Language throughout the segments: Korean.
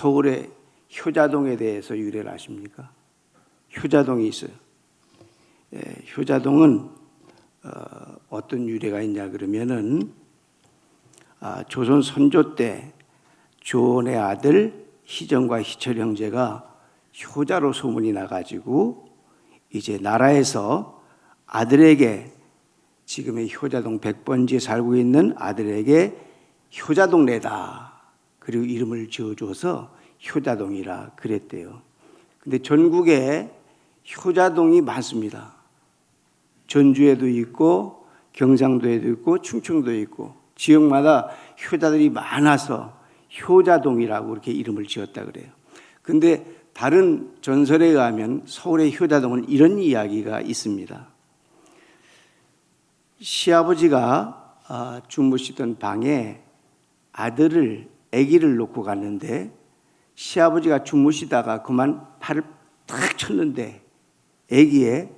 서울의 효자동에 대해서 유래를 아십니까? 효자동이 있어요. 효자동은 어떤 유래가 있냐 그러면은 조선 선조 때 조원의 아들 희정과 희철 형제가 효자로 소문이 나가지고 이제 나라에서 아들에게 지금의 효자동 100번지에 살고 있는 아들에게 효자동네다. 그리고 이름을 지어줘서 효자동이라 그랬대요. 근데 전국에 효자동이 많습니다. 전주에도 있고 경상도에도 있고 충청도에 있고 지역마다 효자들이 많아서 효자동이라고 이렇게 이름을 지었다 그래요. 근데 다른 전설에 의하면 서울의 효자동은 이런 이야기가 있습니다. 시아버지가 주무시던 방에 아기를 놓고 갔는데 시아버지가 주무시다가 그만 팔을 탁 쳤는데 아기의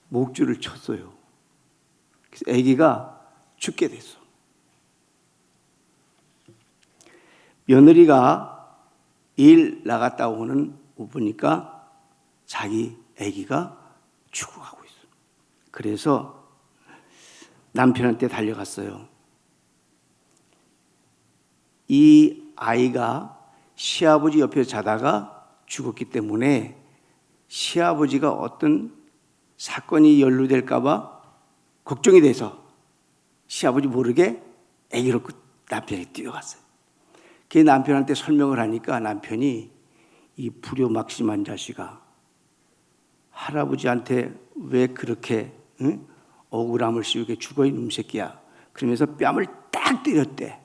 목줄을 쳤어요. 그래서 아기가 죽게 됐어. 며느리가 일 나갔다 보니까 자기 아기가 죽어가고 있어. 그래서 남편한테 달려갔어요. 이 아이가 시아버지 옆에 자다가 죽었기 때문에 시아버지가 어떤 사건이 연루될까 봐 걱정이 돼서 시아버지 모르게 아기를 남편이 뛰어갔어요. 그 남편한테 설명을 하니까 남편이 이 불효막심한 자식아, 할아버지한테 왜 그렇게 억울함을 씌우게 죽어 이놈 새끼야. 그러면서 뺨을 딱 때렸대.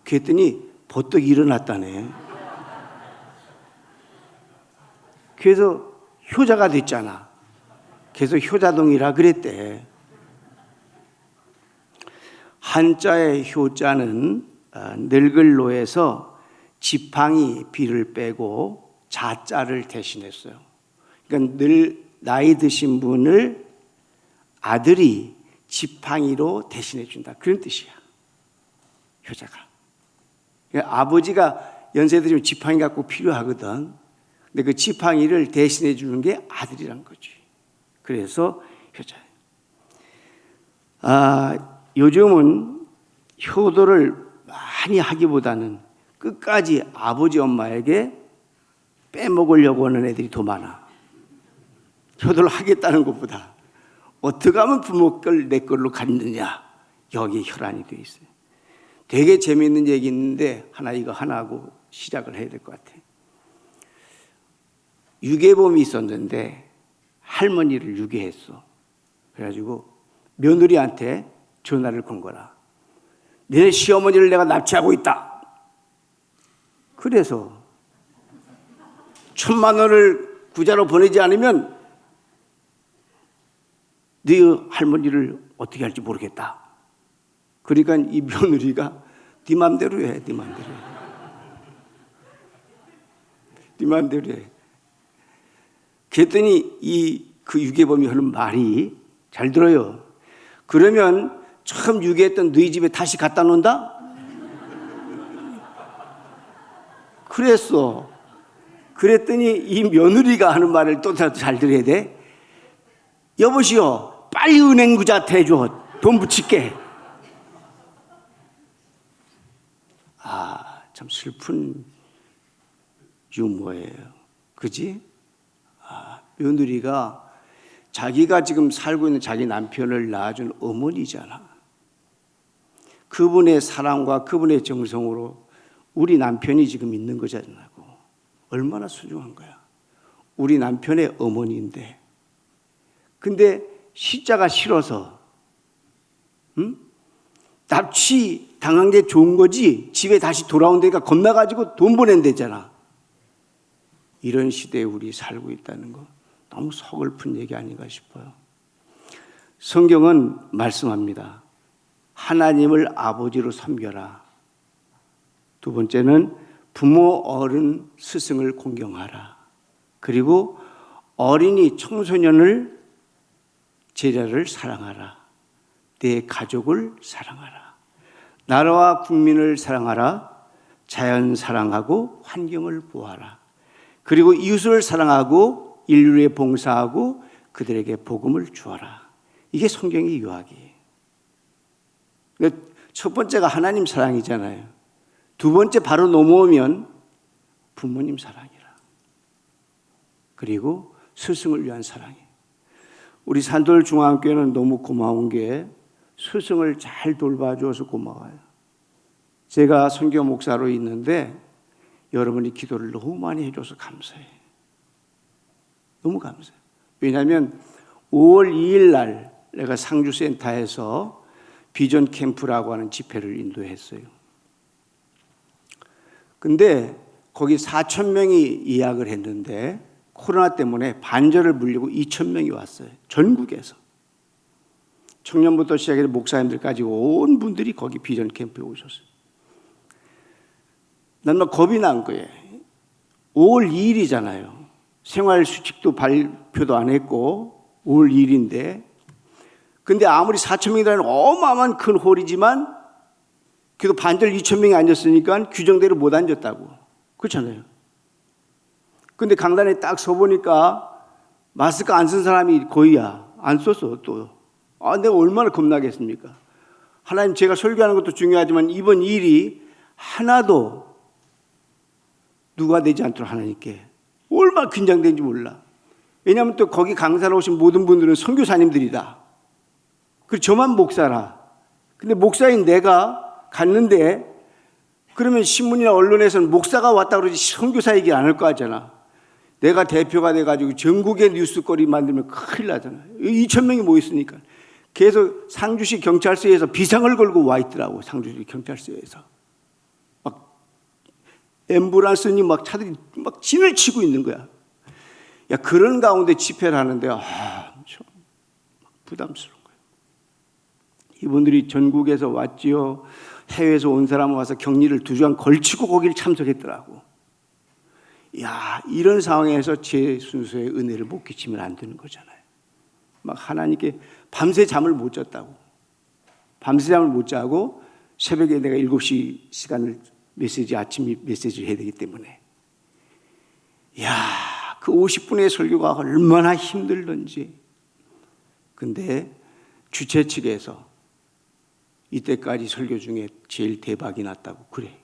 그랬더니 버떡 일어났다네. 그래서 효자가 됐잖아. 그래서 효자동이라 그랬대. 한자의 효자는 늙을로에서 지팡이 비를 빼고 자자를 대신했어요. 그러니까 늘 나이 드신 분을 아들이 지팡이로 대신해 준다. 그런 뜻이야. 효자가. 그러니까 아버지가 연세 들면 지팡이가 꼭 필요하거든. 근데 그 지팡이를 대신해 주는 게 아들이란 거지. 그래서 효자예요. 요즘은 효도를 많이 하기보다는 끝까지 아버지 엄마에게 빼먹으려고 하는 애들이 더 많아. 효도를 하겠다는 것보다 어떻게 하면 부모 걸 내 걸로 갖느냐, 여기에 혈안이 돼 있어요. 되게 재미있는 얘기 있는데 이거 하나 하고 시작을 해야 될 것 같아. 유괴범이 있었는데 할머니를 유괴했어. 그래가지고 며느리한테 전화를 건 거라. 너네 시어머니를 내가 납치하고 있다. 그래서 1,000만 원을 구자로 보내지 않으면 네 할머니를 어떻게 할지 모르겠다. 그러니까 이 며느리가 네 맘대로 해. 네 맘대로 해. 네 맘대로 해. 그랬더니 그 유괴범이 하는 말이 잘 들어요. 그러면 처음 유괴했던 너희 집에 다시 갖다 놓는다? 그랬어. 그랬더니 이 며느리가 하는 말을 또 잘 들어야 돼. 여보시오, 빨리 은행구자 대줘. 돈 붙일게. 참 슬픈 유머예요. 그지? 며느리가 자기가 지금 살고 있는 자기 남편을 낳아준 어머니잖아. 그분의 사랑과 그분의 정성으로 우리 남편이 지금 있는 거잖아. 얼마나 소중한 거야. 우리 남편의 어머니인데. 근데 시자가 싫어서 납치 당한 게 좋은 거지 집에 다시 돌아온다니까 겁나가지고 돈 보낸대잖아. 이런 시대에 우리 살고 있다는 거 너무 서글픈 얘기 아닌가 싶어요. 성경은 말씀합니다. 하나님을 아버지로 섬겨라. 두 번째는 부모, 어른, 스승을 공경하라. 그리고 어린이, 청소년을, 제자를 사랑하라. 내 가족을 사랑하라. 나라와 국민을 사랑하라. 자연 사랑하고 환경을 보호하라. 그리고 이웃을 사랑하고 인류에 봉사하고 그들에게 복음을 주어라. 이게 성경의 유학이에요. 그러니까 첫 번째가 하나님 사랑이잖아요. 두 번째 바로 넘어오면 부모님 사랑이라. 그리고 스승을 위한 사랑이에요. 우리 산돌 중앙교회는 너무 고마운 게 스승을 잘 돌봐줘서 고마워요. 제가 선교 목사로 있는데 여러분이 기도를 너무 많이 해줘서 감사해요. 너무 감사해요. 왜냐하면 5월 2일 날 내가 상주센터에서 비전 캠프라고 하는 집회를 인도했어요. 근데 거기 4,000명이 예약을 했는데 코로나 때문에 반절을 물리고 2,000명이 왔어요. 전국에서. 청년부터 시작해서 목사님들까지 온 분들이 거기 비전 캠프에 오셨어요. 난 막 겁이 난 거예요. 5월 2일이잖아요. 생활수칙도 발표도 안 했고 5월 2일인데 근데 아무리 4,000명이라는 어마어마한 큰 홀이지만 그래도 반절 2,000명이 앉았으니까 규정대로 못 앉았다고. 그렇잖아요. 근데 강단에 딱 서보니까 마스크 안 쓴 사람이 거의야. 안 썼어 또. 내가 얼마나 겁나겠습니까? 하나님, 제가 설교하는 것도 중요하지만 이번 일이 하나도 누가 되지 않도록 하나님께 얼마나 긴장되는지 몰라. 왜냐하면 또 거기 강사로 오신 모든 분들은 선교사님들이다. 그리고 저만 목사라. 근데 목사인 내가 갔는데 그러면 신문이나 언론에서는 목사가 왔다 그러지 선교사 얘기 안 할 거 같잖아. 내가 대표가 돼가지고 전국의 뉴스거리 만들면 큰일 나잖아. 2,000명이 모였으니까. 계속 상주시 경찰서에서 비상을 걸고 와 있더라고. 상주시 경찰서에서. 막 앰뷸런스니 막 차들이 막 진을 치고 있는 거야. 야, 그런 가운데 집회를 하는데 참 부담스러운 거예요. 이분들이 전국에서 왔지요. 해외에서 온 사람 와서 격리를 2주간 걸치고 거기를 참석했더라고. 야, 이런 상황에서 제 순서의 은혜를 못 끼치면 안 되는 거잖아요. 막 하나님께 밤새 잠을 못 잤다고. 밤새 잠을 못 자고 새벽에 내가 7시 시간을 아침 메시지를 해야 되기 때문에. 야, 그 50분의 설교가 얼마나 힘들던지. 근데 주최 측에서 이때까지 설교 중에 제일 대박이 났다고 그래.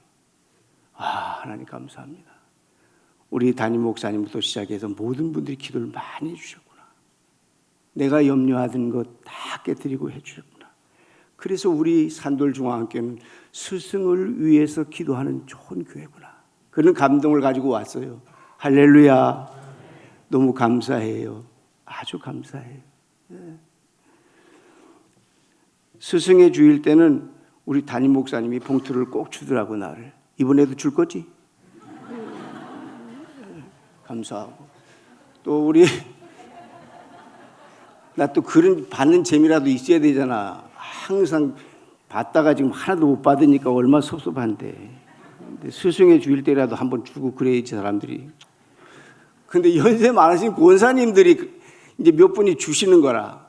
하나님 감사합니다. 우리 담임 목사님부터 시작해서 모든 분들이 기도를 많이 해주셨구나. 내가 염려하던 것 다 깨뜨리고 해주셨구나. 그래서 우리 산돌중앙교회는 스승을 위해서 기도하는 좋은 교회구나. 그런 감동을 가지고 왔어요. 할렐루야. 너무 감사해요. 아주 감사해요. 네. 스승의 주일 때는 우리 담임 목사님이 봉투를 꼭 주더라고. 나를. 이번에도 줄 거지? 감사하고. 또 우리 나 또 그런 받는 재미라도 있어야 되잖아. 항상 받다가 지금 하나도 못 받으니까 얼마나 섭섭한데. 근데 스승의 주일 때라도 한번 주고 그래야지 사람들이. 근데 연세 많으신 권사님들이 이제 몇 분이 주시는 거라.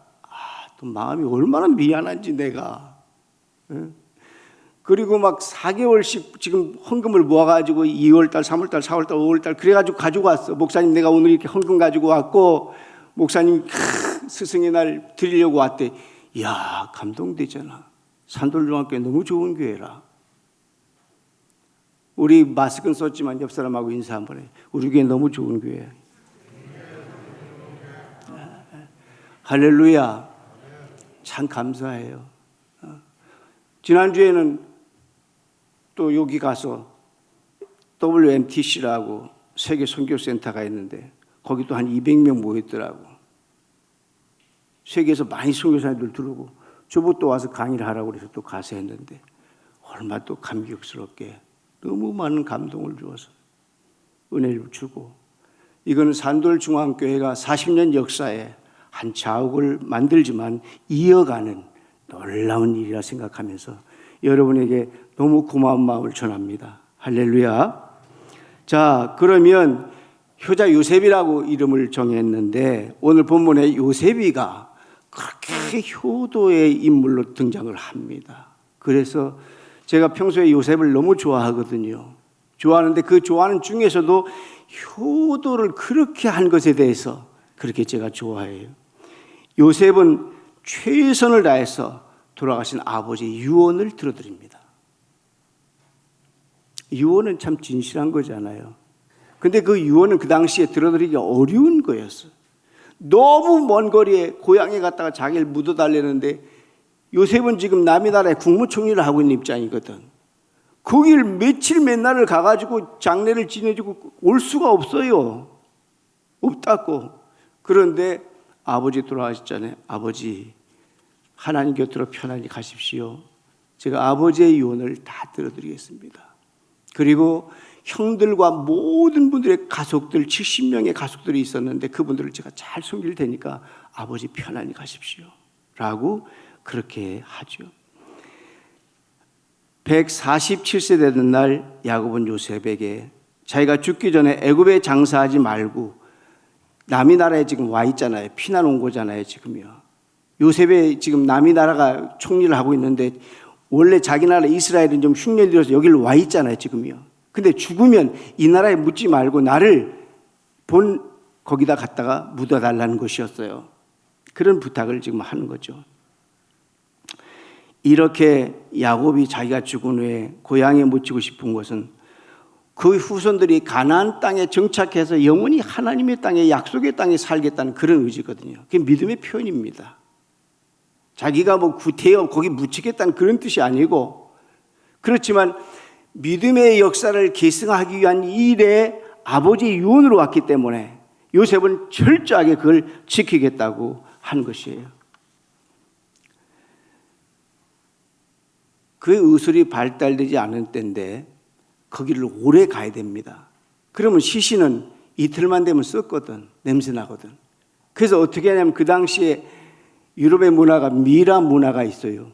또 마음이 얼마나 미안한지 내가. 그리고 막 4개월씩 지금 헌금을 모아가지고 2월달, 3월달, 4월달, 5월달 그래가지고 가지고 왔어. 목사님 내가 오늘 이렇게 헌금 가지고 왔고 목사님 스승의 날 드리려고 왔대. 이야, 감동되잖아. 산돌중학교 너무 좋은 교회라. 우리 마스크는 썼지만 옆 사람하고 인사 한번 해. 우리 교회 너무 좋은 교회야. 할렐루야. 참 감사해요. 지난주에는 또 여기 가서 WMTC라고 세계 선교센터가 있는데 거기 또 한 200명 모였더라고. 세계에서 많이 선교사님들 들어오고 저보 또 와서 강의를 하라고 그래서 또 가서 했는데 얼마나 또 감격스럽게 너무 많은 감동을 주어서 은혜를 주고. 이거는 산돌중앙교회가 40년 역사에 한 자욱을 만들지만 이어가는 놀라운 일이라 생각하면서 여러분에게 너무 고마운 마음을 전합니다. 할렐루야. 자, 그러면 효자 요셉이라고 이름을 정했는데 오늘 본문에 요셉이가 그렇게 효도의 인물로 등장을 합니다. 그래서 제가 평소에 요셉을 너무 좋아하거든요. 좋아하는데 그 좋아하는 중에서도 효도를 그렇게 한 것에 대해서 그렇게 제가 좋아해요. 요셉은 최선을 다해서 돌아가신 아버지의 유언을 들어드립니다. 유언은 참 진실한 거잖아요. 근데 그 유언은 그 당시에 들어드리기 어려운 거였어요. 너무 먼 거리에 고향에 갔다가 자기를 묻어달라는데 요셉은 지금 남의 나라에 국무총리를 하고 있는 입장이거든. 거길 며칠 몇 날을 가가지고 장례를 지내주고 올 수가 없어요. 없다고. 그런데 아버지 돌아가셨잖아요. 아버지, 하나님 곁으로 편안히 가십시오. 제가 아버지의 유언을 다 들어드리겠습니다. 그리고 형들과 모든 분들의 가족들, 70명의 가족들이 있었는데 그분들을 제가 잘 섬길 테니까 아버지 편안히 가십시오. 라고 그렇게 하죠. 147세 되는 날 야곱은 요셉에게 자기가 죽기 전에 애굽에 장사하지 말고 남이 나라에 지금 와 있잖아요. 피난 온 거잖아요, 지금요. 요셉이 지금 남이 나라가 총리를 하고 있는데 원래 자기 나라 이스라엘은 좀 흉년이 들어서 여기를 와 있잖아요, 지금요. 근데 죽으면 이 나라에 묻지 말고 나를 본 거기다 갖다가 묻어달라는 것이었어요. 그런 부탁을 지금 하는 거죠. 이렇게 야곱이 자기가 죽은 후에 고향에 묻히고 싶은 것은 그 후손들이 가나안 땅에 정착해서 영원히 하나님의 땅에 약속의 땅에 살겠다는 그런 의지거든요. 그게 믿음의 표현입니다. 자기가 뭐 구태여 거기 묻히겠다는 그런 뜻이 아니고, 그렇지만 믿음의 역사를 계승하기 위한 일에 아버지의 유언으로 왔기 때문에 요셉은 철저하게 그걸 지키겠다고 한 것이에요. 그 의술이 발달되지 않은 때인데 거기를 오래 가야 됩니다. 그러면 시신은 이틀만 되면 썩거든. 냄새 나거든. 그래서 어떻게 하냐면 그 당시에 유럽의 문화가 미라 문화가 있어요.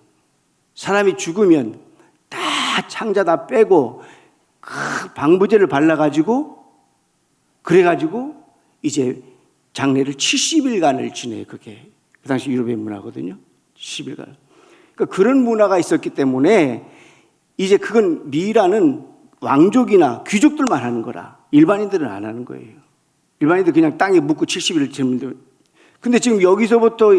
사람이 죽으면 다 창자 다 빼고 그 방부제를 발라가지고 그래가지고 이제 장례를 70일간을 지내요. 그게 그 당시 유럽의 문화거든요. 70일간. 그러니까 그런 문화가 있었기 때문에 이제 그건 미라는 왕족이나 귀족들만 하는 거라 일반인들은 안 하는 거예요. 일반인들 그냥 땅에 묻고 70일을 지내는데, 근데 지금 여기서부터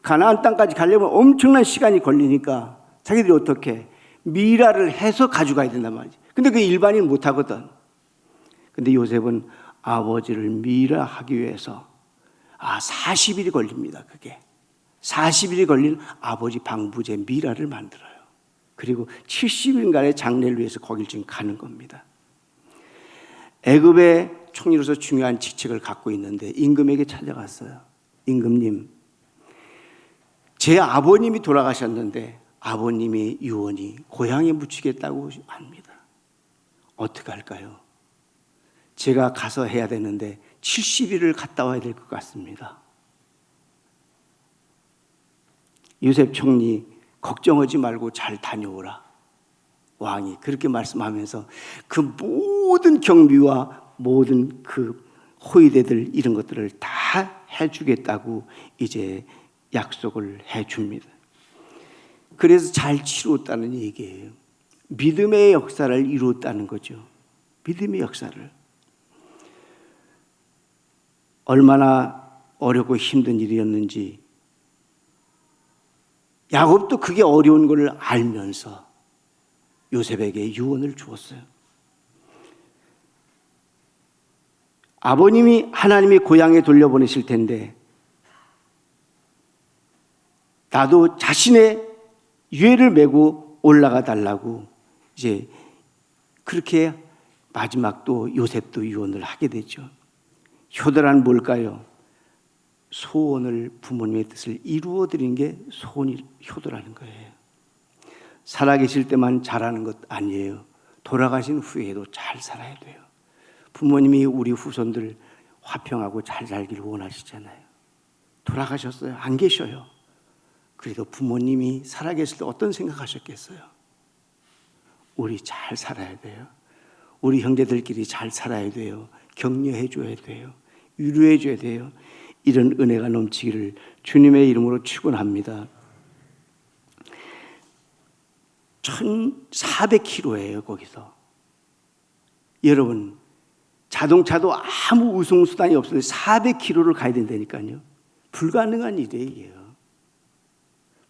가나안 땅까지 가려면 엄청난 시간이 걸리니까 자기들이 어떻게 미라를 해서 가져가야 된단 말이지. 근데 그 일반인은 못 하거든. 근데 요셉은 아버지를 미라하기 위해서 40일이 걸립니다. 그게 40일이 걸린 아버지 방부제 미라를 만들어요. 그리고 70일간의 장례를 위해서 거길 지금 가는 겁니다. 애굽의 총리로서 중요한 직책을 갖고 있는데 임금에게 찾아갔어요. 임금님, 제 아버님이 돌아가셨는데 아버님의 유언이 고향에 묻히겠다고 합니다. 어떻게 할까요? 제가 가서 해야 되는데 70일을 갔다 와야 될 것 같습니다. 요셉 총리, 걱정하지 말고 잘 다녀오라. 왕이 그렇게 말씀하면서 그 모든 경비와 모든 그 호위대들 이런 것들을 다 해주겠다고 이제 약속을 해줍니다. 그래서 잘 치루었다는 얘기예요. 믿음의 역사를 이루었다는 거죠. 믿음의 역사를. 얼마나 어렵고 힘든 일이었는지 야곱도 그게 어려운 걸 알면서 요셉에게 유언을 주었어요. 아버님이 하나님이 고향에 돌려보내실 텐데 나도 자신의 유해를 메고 올라가 달라고 이제 그렇게 마지막 또 요셉도 유언을 하게 되죠. 효도란 뭘까요? 소원을, 부모님의 뜻을 이루어 드리는 게 소원이 효도라는 거예요. 살아계실 때만 잘하는 것 아니에요. 돌아가신 후에도 잘 살아야 돼요. 부모님이 우리 후손들 화평하고 잘 살기를 원하시잖아요. 돌아가셨어요? 안 계셔요. 그래도 부모님이 살아계실 때 어떤 생각하셨겠어요? 우리 잘 살아야 돼요. 우리 형제들끼리 잘 살아야 돼요. 격려해 줘야 돼요. 위로해 줘야 돼요. 이런 은혜가 넘치기를 주님의 이름으로 축원합니다. 1,400km예요, 거기서. 여러분, 자동차도 아무 우송수단이 없어도 400km를 가야 된다니까요. 불가능한 일이에요, 이게요.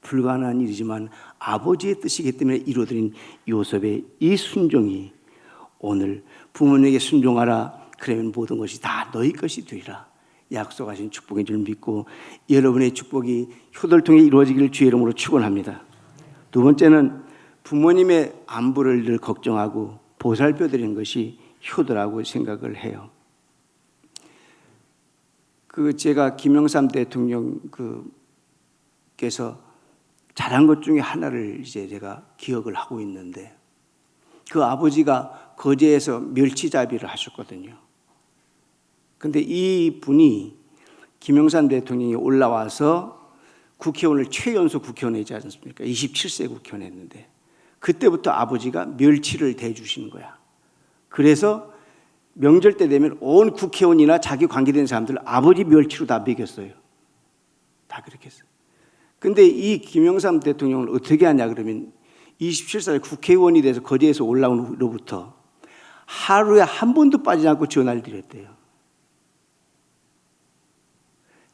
불가능한 일이지만 아버지의 뜻이기 때문에 이루어진 요셉의 이 순종이 오늘 부모님에게 순종하라, 그러면 모든 것이 다 너희 것이 되리라 약속하신 축복인 줄 믿고 여러분의 축복이 효도를 통해 이루어지기를 주의 이름으로 축원합니다. 두 번째는 부모님의 안부를 늘 걱정하고 보살펴 드리는 것이 효도라고 생각을 해요. 제가 김영삼 대통령께서 잘한 것 중에 하나를 이제 제가 기억을 하고 있는데, 그 아버지가 거제에서 멸치잡이를 하셨거든요. 근데 이 분이 김영삼 대통령이 올라와서 국회의원을 최연소 국회의원 하지 않습니까? 27세 국회의원 했는데 그때부터 아버지가 멸치를 대주시는 거야. 그래서 명절 때 되면 온 국회의원이나 자기 관계된 사람들 아버지 멸치로 다 먹였어요. 다 그렇게 했어요. 근데 이 김영삼 대통령을 어떻게 하냐 그러면 27살 국회의원이 돼서 거제에서 올라온 후로부터 하루에 한 번도 빠지지 않고 전화를 드렸대요.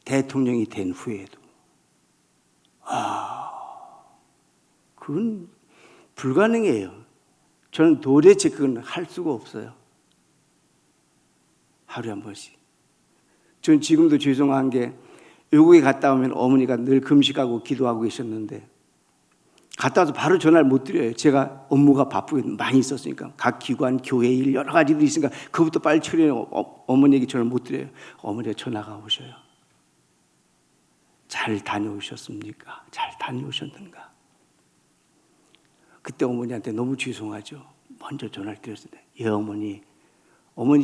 대통령이 된 후에도. 그건 불가능해요. 저는 도대체 그건 할 수가 없어요. 하루에 한 번씩. 전 지금도 죄송한 게 외국에 갔다 오면 어머니가 늘 금식하고 기도하고 계셨는데 갔다 와서 바로 전화를 못 드려요. 제가 업무가 바쁘게 많이 있었으니까 각 기관, 교회 일 여러 가지들이 있으니까 그것부터 빨리 처리해 어머니에게 전화를 못 드려요. 어머니가 전화가 오셔요. 잘 다녀오셨습니까? 잘 다녀오셨는가? 그때 어머니한테 너무 죄송하죠. 먼저 전화를 드렸을 때, 예 어머니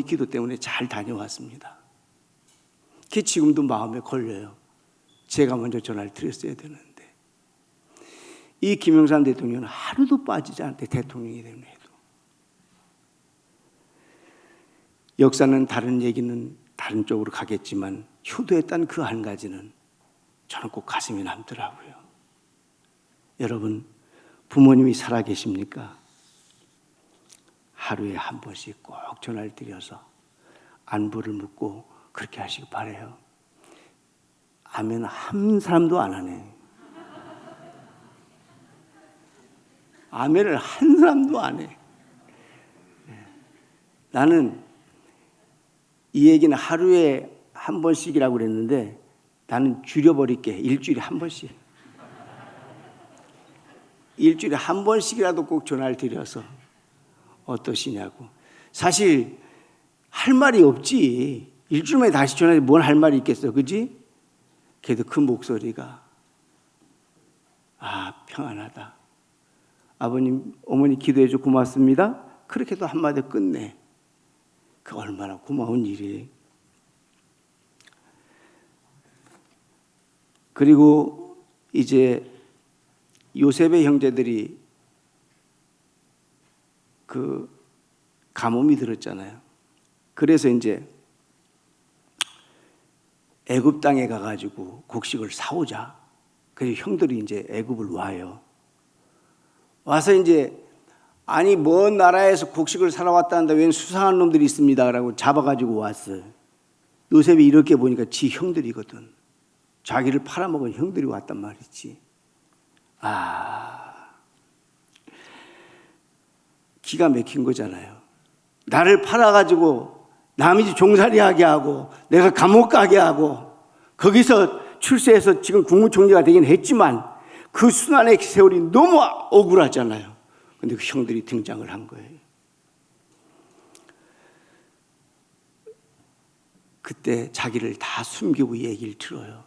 기도 때문에 잘 다녀왔습니다. 그게 지금도 마음에 걸려요. 제가 먼저 전화를 드렸어야 되는데. 이 김영삼 대통령은 하루도 빠지지 않대, 대통령이 되는 해도. 역사는 다른 얘기는 다른 쪽으로 가겠지만 효도했다는 그 한 가지는 저는 꼭 가슴이 남더라고요. 여러분, 부모님이 살아계십니까? 하루에 한 번씩 꼭 전화를 드려서 안부를 묻고 그렇게 하시기 바라요. 아멘 한 사람도 안 하네. 아멘을 한 사람도 안 해. 나는 이 얘기는 하루에 한 번씩이라고 그랬는데 나는 줄여버릴게. 일주일에 한 번씩. 일주일에 한 번씩이라도 꼭 전화를 드려서 어떠시냐고. 사실 할 말이 없지. 일주일에 다시 전화해 뭘 할 말이 있겠어, 그지? 그래도 그 목소리가 평안하다. 아버님, 어머니 기도해줘 고맙습니다. 그렇게도 한마디 끝내. 그 얼마나 고마운 일이에요. 그리고 이제 요셉의 형제들이 그 가뭄이 들었잖아요. 그래서 이제 애굽 땅에 가가지고 곡식을 사오자. 그래서 형들이 이제 애굽을 와요. 와서 이제 아니 먼 나라에서 곡식을 사러 왔다는데 웬 수상한 놈들이 있습니다라고 잡아가지고 왔어요. 요셉이 이렇게 보니까 지 형들이거든. 자기를 팔아먹은 형들이 왔단 말이지. 기가 막힌 거잖아요. 나를 팔아가지고 남의 집 종살이하게 하고 내가 감옥 가게 하고 거기서 출세해서 지금 국무총리가 되긴 했지만 그 순환의 세월이 너무 억울하잖아요. 근데 그 형들이 등장을 한 거예요. 그때 자기를 다 숨기고 얘기를 들어요.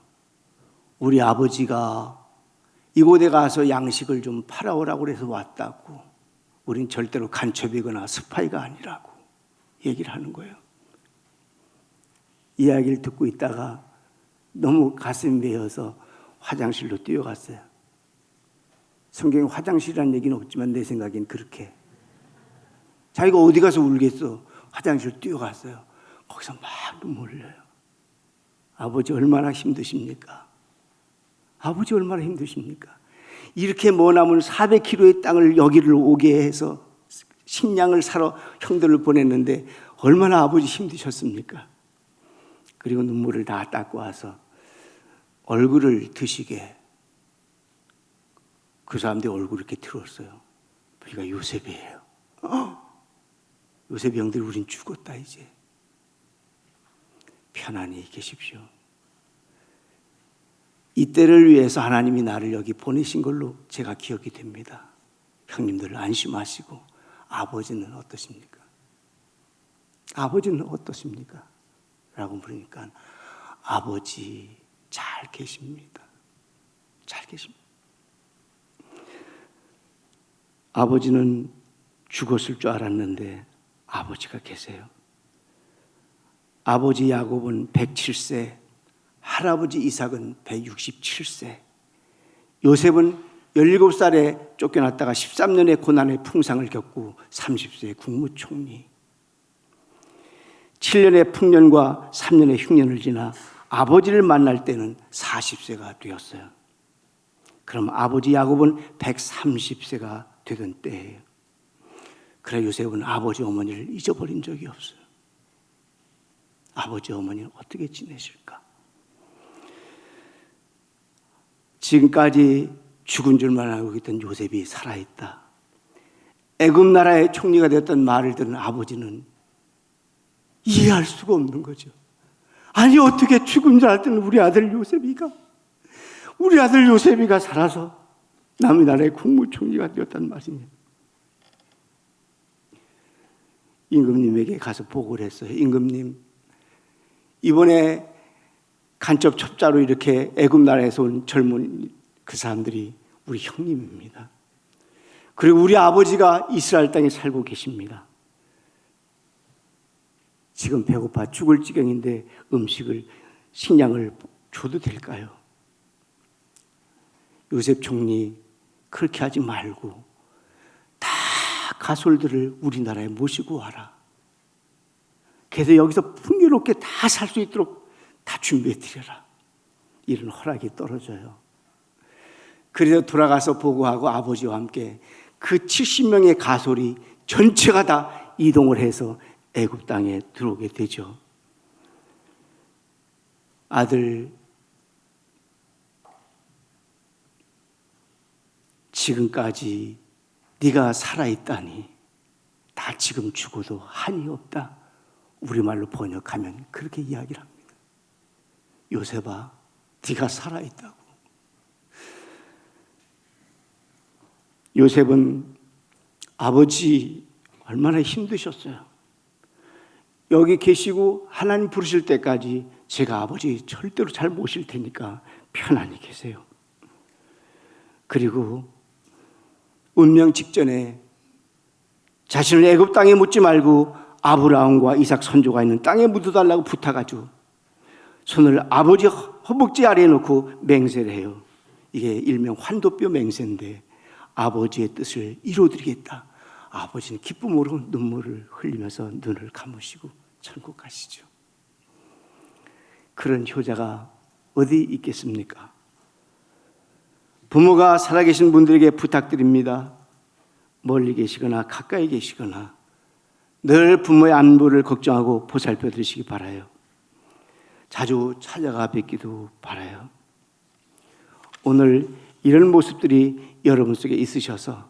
우리 아버지가 이곳에 가서 양식을 좀 팔아오라고 해서 왔다고. 우린 절대로 간첩이거나 스파이가 아니라고 얘기를 하는 거예요. 이야기를 듣고 있다가 너무 가슴이 메어서 화장실로 뛰어갔어요. 성경에 화장실이라는 얘기는 없지만 내 생각엔 그렇게. 자기가 어디 가서 울겠어. 화장실로 뛰어갔어요. 거기서 막 눈물 흘려요. 아버지 얼마나 힘드십니까? 아버지 얼마나 힘드십니까? 이렇게 머나먼 400km의 땅을 여기를 오게 해서 식량을 사러 형들을 보냈는데 얼마나 아버지 힘드셨습니까? 그리고 눈물을 다 닦고 와서 얼굴을 드시게 그 사람들의 얼굴을 이렇게 들었어요. 우리가 요셉이에요. 요셉 형들 우린 죽었다 이제. 편안히 계십시오. 이때를 위해서 하나님이 나를 여기 보내신 걸로 제가 기억이 됩니다. 형님들 안심하시고 아버지는 어떠십니까? 아버지는 어떠십니까? 라고 물으니까 아버지 잘 계십니다. 잘 계십니다. 아버지는 죽었을 줄 알았는데 아버지가 계세요. 아버지 야곱은 107세, 할아버지 이삭은 167세, 요셉은 17살에 쫓겨났다가 13년의 고난의 풍상을 겪고 30세의 국무총리, 7년의 풍년과 3년의 흉년을 지나 아버지를 만날 때는 40세가 되었어요. 그럼 아버지 야곱은 130세가 되던 때예요. 그래 요셉은 아버지 어머니를 잊어버린 적이 없어요. 아버지 어머니는 어떻게 지내실까? 지금까지 죽은 줄만 알고 있던 요셉이 살아있다. 애굽 나라의 총리가 되었던 말을 들은 아버지는 이해할 수가 없는 거죠. 아니 어떻게 죽은 줄 알았던 우리 아들 요셉이가 살아서 남의 나라의 국무총리가 되었단 말이냐. 임금님에게 가서 보고를 했어요. 임금님, 이번에 간첩 첩자로 이렇게 애굽 나라에서 온 젊은 그 사람들이 우리 형님입니다. 그리고 우리 아버지가 이스라엘 땅에 살고 계십니다. 지금 배고파 죽을 지경인데 식량을 줘도 될까요? 요셉 총리, 그렇게 하지 말고 다 가솔들을 우리나라에 모시고 와라. 그래서 여기서 풍요롭게 다 살 수 있도록 다 준비해 드려라. 이런 허락이 떨어져요. 그래서 돌아가서 보고하고 아버지와 함께 그 70명의 가솔이 전체가 다 이동을 해서 애굽 땅에 들어오게 되죠. 아들, 지금까지 네가 살아있다니 다 지금 죽어도 한이 없다. 우리말로 번역하면 그렇게 이야기를 합니다. 요셉아, 네가 살아있다고. 요셉은 아버지 얼마나 힘드셨어요. 여기 계시고 하나님 부르실 때까지 제가 아버지 절대로 잘 모실 테니까 편안히 계세요. 그리고 운명 직전에 자신을 애굽 땅에 묻지 말고 아브라함과 이삭 선조가 있는 땅에 묻어달라고 부탁하죠. 손을 아버지 허벅지 아래에 놓고 맹세를 해요. 이게 일명 환도뼈 맹세인데 아버지의 뜻을 이루어드리겠다. 아버지는 기쁨으로 눈물을 흘리면서 눈을 감으시고 천국 가시죠. 그런 효자가 어디 있겠습니까? 부모가 살아계신 분들에게 부탁드립니다. 멀리 계시거나 가까이 계시거나 늘 부모의 안부를 걱정하고 보살펴 드리시기 바라요. 자주 찾아가 뵙기도 바라요. 오늘 이런 모습들이 여러분 속에 있으셔서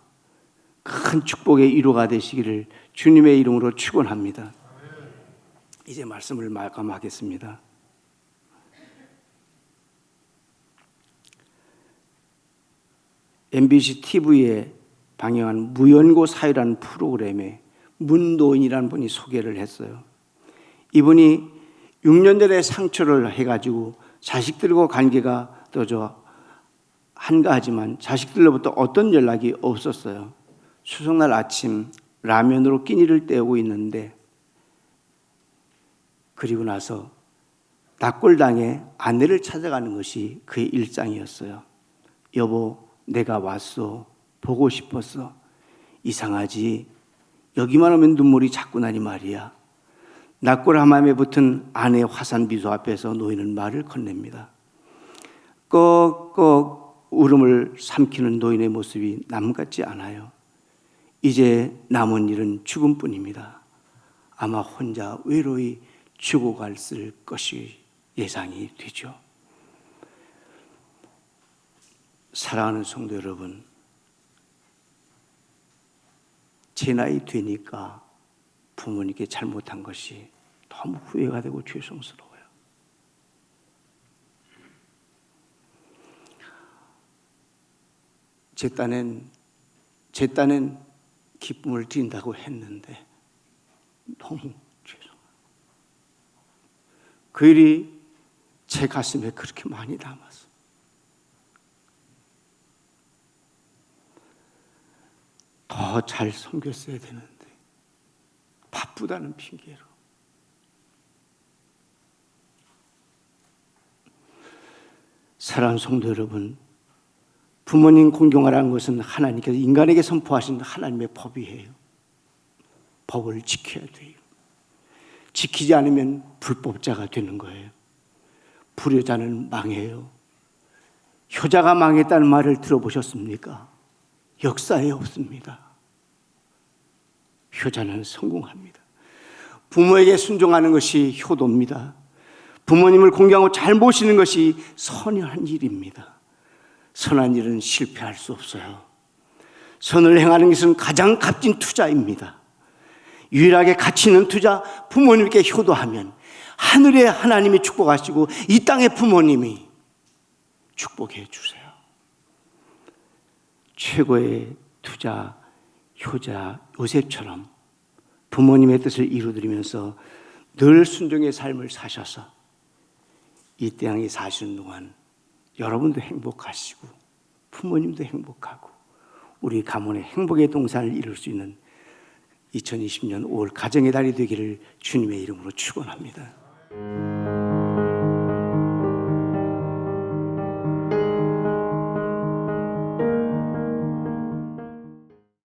큰 축복의 위로가 되시기를 주님의 이름으로 축원합니다. 이제 말씀을 마감하겠습니다. MBC TV에 방영한 무연고 사회라는 프로그램에 문노인이라는 분이 소개를 했어요. 이분이 6년 전에 상처를 해가지고 자식들과 관계가 더 한가하지만 자식들로부터 어떤 연락이 없었어요. 추석날 아침 라면으로 끼니를 때우고 있는데 그리고 나서 납골당해 아내를 찾아가는 것이 그의 일상이었어요. 여보, 내가 왔어. 보고 싶었어. 이상하지? 여기만 오면 눈물이 자꾸 나니 말이야. 납골 함함에 붙은 아내의 화산 비소 앞에서 노인은 말을 건넵니다. 꺽꺽 울음을 삼키는 노인의 모습이 남 같지 않아요. 이제 남은 일은 죽음뿐입니다. 아마 혼자 외로이 죽어갔을 것이 예상이 되죠. 사랑하는 성도 여러분, 제 나이 되니까 부모님께 잘못한 것이 너무 후회가 되고 죄송스러워요. 제 딴엔 기쁨을 드린다고 했는데 너무 죄송해요. 그 일이 제 가슴에 그렇게 많이 남았어요. 더 잘 섬겼어야 되는데 바쁘다는 핑계로. 사랑하는 성도 여러분, 부모님 공경하라는 것은 하나님께서 인간에게 선포하신 하나님의 법이에요. 법을 지켜야 돼요. 지키지 않으면 불법자가 되는 거예요. 불효자는 망해요. 효자가 망했다는 말을 들어보셨습니까? 역사에 없습니다. 효자는 성공합니다. 부모에게 순종하는 것이 효도입니다. 부모님을 공경하고 잘 모시는 것이 선한 일입니다. 선한 일은 실패할 수 없어요. 선을 행하는 것은 가장 값진 투자입니다. 유일하게 가치 있는 투자, 부모님께 효도하면 하늘의 하나님이 축복하시고 이 땅의 부모님이 축복해 주세요. 최고의 투자, 효자 요셉처럼 부모님의 뜻을 이루드리면서 늘 순종의 삶을 사셔서 이 땅에 사시는 동안 여러분도 행복하시고 부모님도 행복하고 우리 가문의 행복의 동산을 이룰 수 있는 2020년 5월 가정의 달이 되기를 주님의 이름으로 축원합니다.